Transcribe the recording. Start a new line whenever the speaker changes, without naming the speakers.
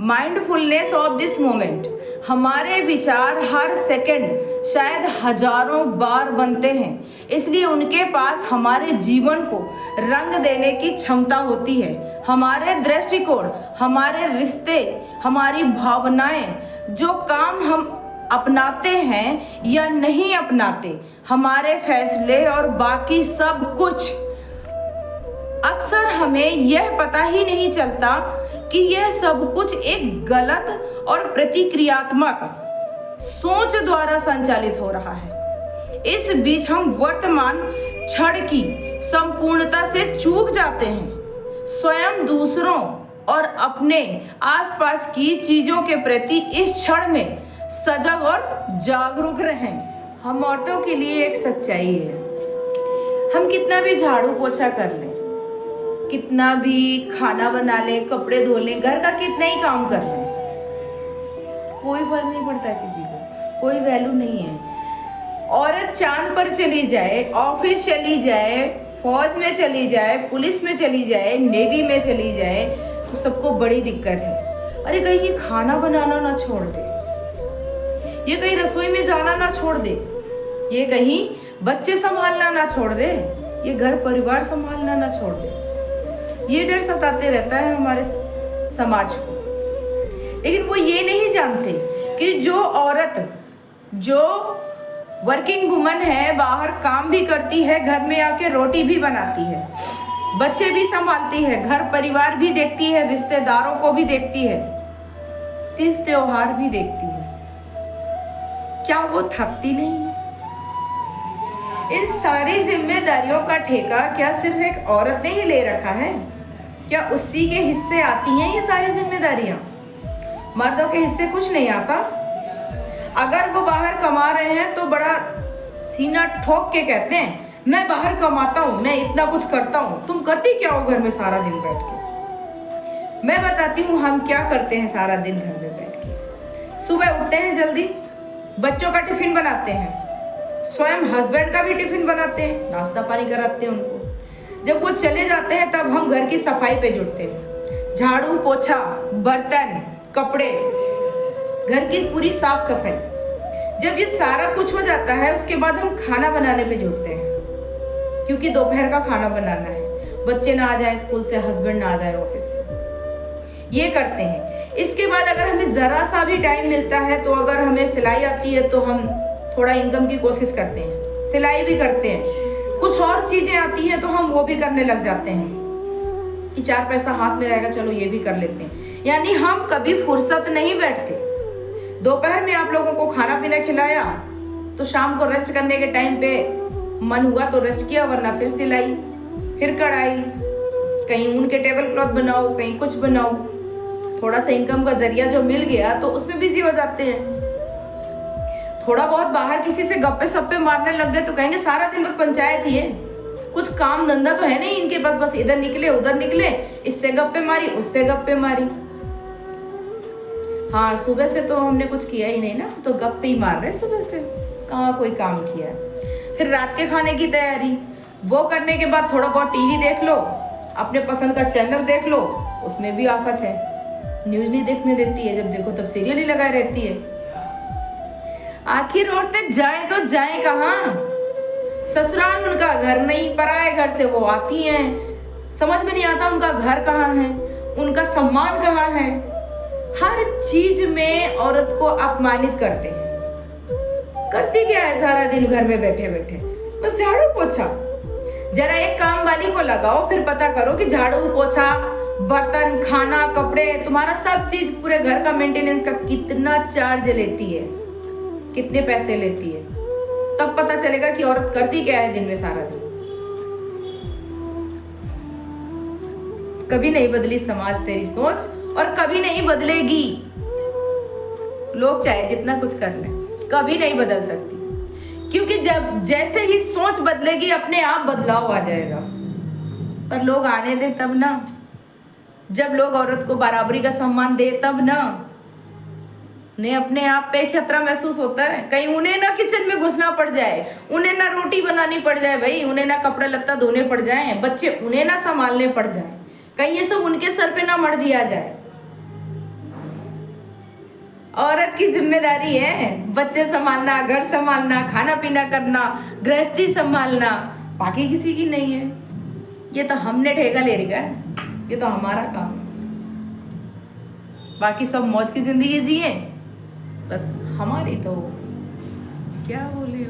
Mindfulness of this moment. हमारे विचार हर second शायद हजारों बार बनते हैं, इसलिए उनके पास हमारे जीवन को रंग देने की क्षमता होती है। हमारे दृष्टिकोण, हमारे रिश्ते, हमारी भावनाएं, जो काम हम अपनाते हैं या नहीं अपनाते, हमारे फैसले और बाकी सब कुछ, अक्सर हमें यह पता ही नहीं चलता कि यह सब कुछ एक गलत और प्रतिक्रियात्मक सोच द्वारा संचालित हो रहा है। इस बीच हम वर्तमान क्षण की संपूर्णता से चूक जाते हैं। स्वयं, दूसरों और अपने आसपास की चीजों के प्रति इस क्षण में सजग और जागरूक रहें। हम औरतों के लिए एक सच्चाई है, हम कितना भी झाड़ू पोछा कर लें, कितना भी खाना बना लें, कपड़े धो लें, घर का कितना ही काम कर लें, कोई फर्क नहीं पड़ता किसी को, कोई वैल्यू नहीं है। औरत चांद पर चली जाए, ऑफिस चली जाए, फौज में चली जाए, पुलिस में चली जाए, नेवी में चली जाए, तो सबको बड़ी दिक्कत है। अरे कहीं ये खाना बनाना ना छोड़ दे, ये कहीं रसोई में जाना ना छोड़ दे, ये कहीं बच्चे संभालना ना छोड़ दे, ये घर परिवार संभालना ना छोड़ दे। ये डर सताते रहता है हमारे समाज को। लेकिन वो ये नहीं जानते कि जो औरत, जो वर्किंग वुमन है, बाहर काम भी करती है, घर में आके रोटी भी बनाती है, बच्चे भी संभालती है, घर परिवार भी देखती है, रिश्तेदारों को भी देखती है, तीज त्योहार भी देखती है, क्या वो थकती नहीं है? इन सारी जिम्मेदारियों का ठेका क्या सिर्फ एक औरत ने ही ले रखा है? क्या उसी के हिस्से आती हैं ये सारी जिम्मेदारियां? मर्दों के हिस्से कुछ नहीं आता। अगर वो बाहर कमा रहे हैं तो बड़ा सीना ठोक के कहते हैं, मैं बाहर कमाता हूँ, मैं इतना कुछ करता हूँ। तुम करती क्या हो घर में सारा दिन बैठ के? मैं बताती हूँ हम क्या करते हैं सारा दिन घर में बैठ के। सुबह उठते हैं जल्दी, बच्चों का टिफिन बनाते हैं, स्वयं हस्बैंड का भी टिफिन बनाते हैं, नाश्ता पानी कराते हैं उनको। जब वो चले जाते हैं तब हम घर की सफाई पे जुटते हैं, झाड़ू पोछा, बर्तन, कपड़े, घर की पूरी साफ सफाई। जब ये सारा कुछ हो जाता है उसके बाद हम खाना बनाने पे जुटते हैं, क्योंकि दोपहर का खाना बनाना है, बच्चे ना आ जाए स्कूल से, हस्बैंड ना आ जाए ऑफिस से, ये करते हैं। इसके बाद अगर हमें जरा सा भी टाइम मिलता है तो अगर हमें सिलाई आती है तो हम थोड़ा इनकम की कोशिश करते हैं, सिलाई भी करते हैं। कुछ और चीजें आती हैं तो हम वो भी करने लग जाते हैं कि 4 पैसा हाथ में रहेगा, चलो ये भी कर लेते हैं। यानी हम कभी फुर्सत नहीं बैठते। दोपहर में आप लोगों को खाना पीना खिलाया तो शाम को रेस्ट करने के टाइम पे मन हुआ तो रेस्ट किया, वरना फिर सिलाई, फिर कढ़ाई, कहीं ऊन के टेबल क्लॉथ बनाओ, कहीं कुछ बनाओ। थोड़ा सा इनकम का जरिया जो मिल गया तो उसमें बिजी हो जाते हैं। थोड़ा बहुत बाहर किसी से गप्पे सप्पे मारने लग गए तो कहेंगे सारा दिन बस पंचायत ही है, कुछ काम धंधा तो है नहीं इनके पास, बस इधर निकले उधर निकले, इससे गप्पे मारी उससे गप्पे मारी। हाँ, सुबह से तो हमने कुछ किया ही नहीं ना, तो गप्पे ही मार रहे सुबह से, कहाँ कोई काम किया। फिर रात के खाने की तैयारी, वो करने के बाद थोड़ा बहुत टीवी देख लो, अपने पसंद का चैनल देख लो, उसमें भी आफत है, न्यूज नहीं देखने देती है, जब देखो तब सीरियल ही लगाई रहती है। आखिर औरतें जाएं तो जाएं कहाँ? ससुराल उनका घर नहीं, पराए घर से वो आती हैं, समझ में नहीं आता उनका घर कहाँ है, उनका सम्मान कहाँ है। हर चीज में औरत को अपमानित करते हैं। करती क्या है सारा दिन घर में बैठे बैठे? बस झाड़ू पोछा। जरा एक काम वाली को लगाओ, फिर पता करो कि झाड़ू पोछा, बर्तन, खाना, कपड़े, तुम्हारा सब चीज, पूरे घर का मेंटेनेंस का कितना चार्ज लेती है, कितने पैसे लेती है। तब पता चलेगा कि औरत करती क्या है दिन में सारा दिन। कभी नहीं बदली समाज तेरी सोच, और कभी नहीं बदलेगी। लोग चाहे जितना कुछ कर लें, कभी नहीं बदल सकती, क्योंकि जब जैसे ही सोच बदलेगी अपने आप बदलाव आ जाएगा। पर लोग आने दें तब ना, जब लोग औरत को बराबरी का सम्मान दे तब ना। उन्हें अपने आप पे खतरा महसूस होता है, कहीं उन्हें ना किचन में घुसना पड़ जाए, उन्हें ना रोटी बनानी पड़ जाए भाई, उन्हें ना कपड़े लत्ता धोने पड़ जाए, बच्चे उन्हें ना संभालने पड़ जाए, कहीं ये सब उनके सर पे ना मर दिया जाए। औरत की जिम्मेदारी है बच्चे संभालना, घर संभालना, खाना पीना करना, गृहस्थी संभालना, बाकी किसी की नहीं है। ये तो हमने ठेका ले रखा है, ये तो हमारा काम है। बाकी सब मौज की जिंदगी जिए, बस हमारी तो क्या बोले।